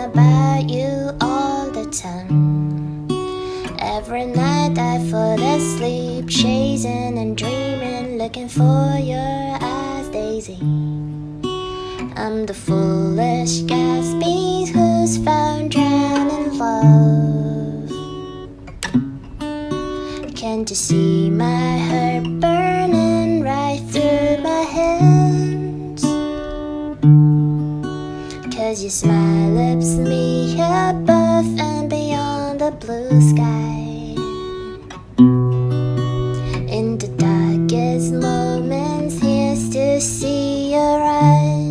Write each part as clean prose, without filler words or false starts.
about you all the time. Every night I fall asleep, chasing and dreaming, looking for your eyes, Daisy. I'm the foolish Gatsby who's found drowned in love. Can't you see my heart burning right through my hands? 'Cause your smile lifts me above and beyond the blue sky. In the darkest moments, here's to see your eyes.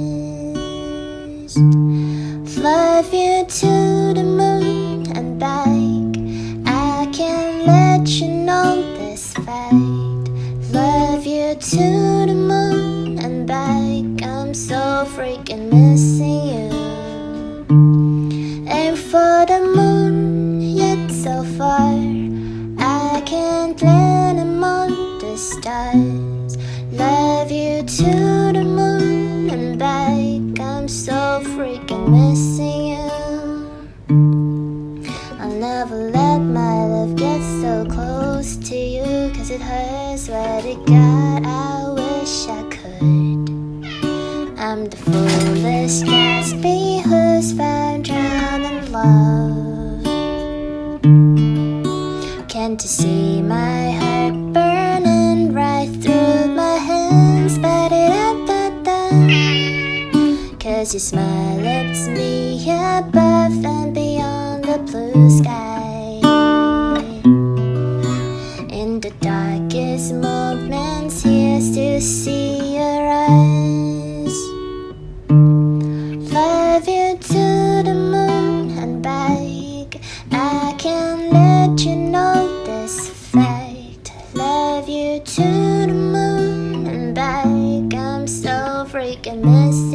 Love you to the moon and back. I can't let you know this fact. Love you to the moon and back. I'm so freaking missing you. Aim for the moon, yet so far I can't land among the stars. Love you to the moon and back. I'm so freaking missing you. I'll never let my love get so close to you, 'cause it hurts, swear to God, I wish I could. I'm the foolish Gatsby who's found drowned in love. Can't you see my heart burning right through my hands? Ba-da-da-da-da. 'Cause your smile lifts me above and beyond the blue sky. In the darkest moments, here's to see your eyes. Love you to the moon and back. I can't let you know this fact. Love you to the moon and back. I'm so freaking missing